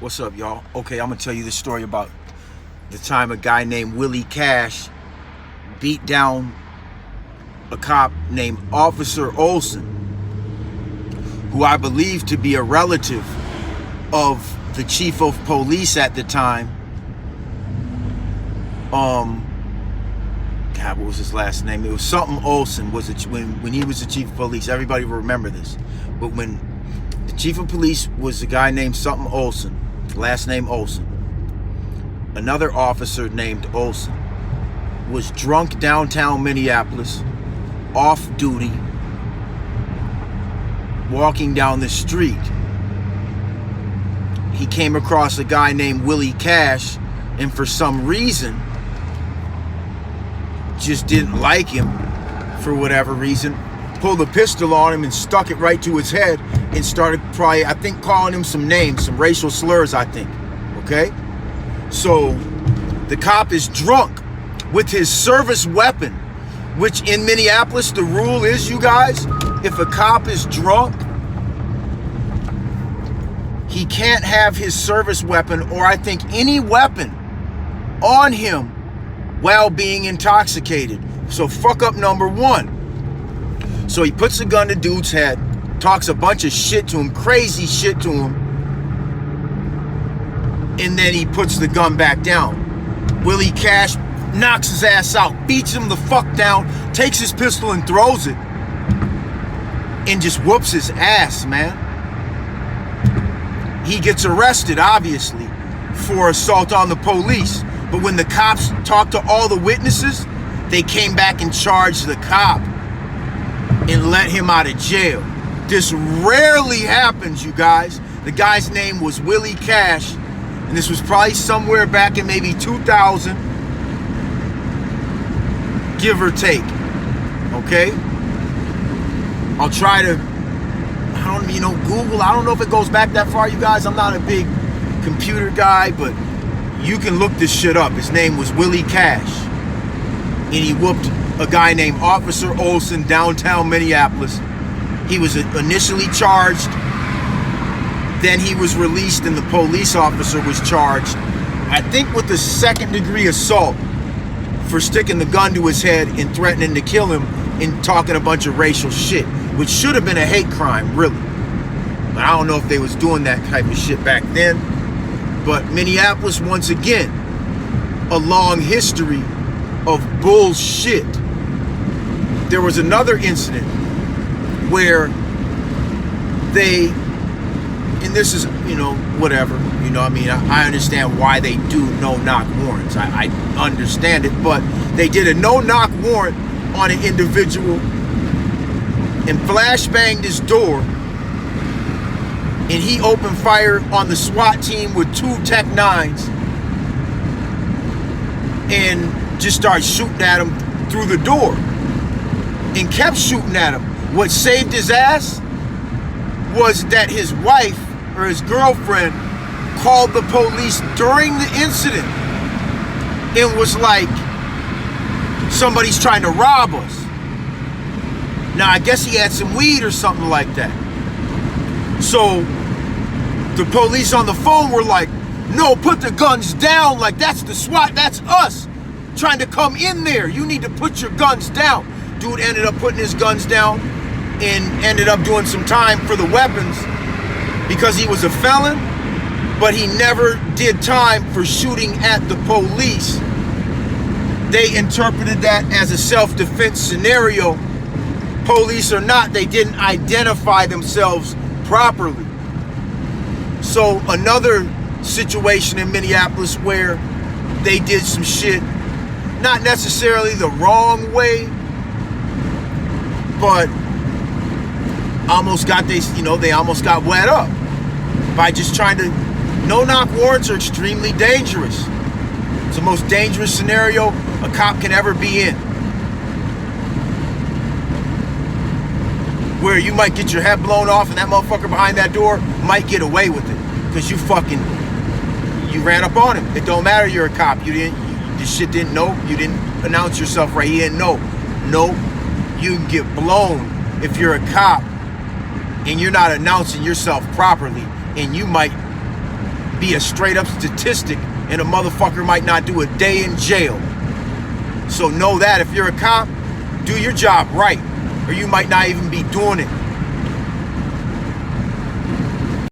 What's up, y'all? Okay, I'm gonna tell you this story about the time a guy named Willie Cash beat down a cop named Officer Olson, who I believe to be a relative of the chief of police at the time. God, what was his last name? It was something Olson. Was it when he was the chief of police? Everybody will remember this. But when the chief of police was a guy named something Olson, last name Olson, another officer named Olson was drunk downtown Minneapolis, off duty, walking down the street. He came across a guy named Willie Cash, and for some reason just didn't like him for whatever reason, pulled a pistol on him and stuck it right to his head and started probably, I think, calling him some names, some racial slurs, I think. Okay? So the cop is drunk with his service weapon, which in Minneapolis, the rule is, you guys, if a cop is drunk, he can't have his service weapon, or I think any weapon, on him while being intoxicated. So fuck up number one. So he puts the gun to dude's head, talks a bunch of shit to him, crazy shit to him, and then he puts the gun back down. Willie Cash knocks his ass out, beats him the fuck down, takes his pistol and throws it, and just whoops his ass, man. He gets arrested, obviously, for assault on the police. But when the cops talked to all the witnesses, they came back and charged the cop and let him out of jail. This rarely happens, you guys. The guy's name was Willie Cash, and this was probably somewhere back in maybe 2000, give or take. Okay? I'll try to, Google. I don't know if it goes back that far, you guys. I'm not a big computer guy, but you can look this shit up. His name was Willie Cash, and he whooped a guy named Officer Olson downtown Minneapolis. He was initially charged, then he was released, and the police officer was charged, I think, with the second-degree assault for sticking the gun to his head and threatening to kill him and talking a bunch of racial shit, which should have been a hate crime, really. But I don't know if they was doing that type of shit back then. But Minneapolis, once again, a long history of bullshit. There was another incident where they, and this is, whatever, I understand why they do no-knock warrants. I understand it, but they did a no-knock warrant on an individual and flashbanged his door, and he opened fire on the SWAT team with 2 Tech 9s and just started shooting at him through the door and kept shooting at him. What saved his ass was that his wife or his girlfriend called the police during the incident and was like, somebody's trying to rob us. Now, I guess he had some weed or something like that. So the police on the phone were like, no, put the guns down. Like, that's the SWAT. That's us trying to come in there. You need to put your guns down. Dude ended up putting his guns down and ended up doing some time for the weapons because he was a felon, but he never did time for shooting at the police. They interpreted that as a self-defense scenario. Police or not, they didn't identify themselves properly. So another situation in Minneapolis where they did some shit, not necessarily the wrong way, but almost got they almost got wet up by just trying to. No-knock warrants are extremely dangerous. It's the most dangerous scenario a cop can ever be in, where you might get your head blown off and that motherfucker behind that door might get away with it because you ran up on him. It don't matter you're a cop. This shit didn't know. You didn't announce yourself right. He didn't know. Nope. You can get blown if you're a cop and you're not announcing yourself properly, and you might be a straight up statistic, and a motherfucker might not do a day in jail. So know that if you're a cop, do your job right, or you might not even be doing it.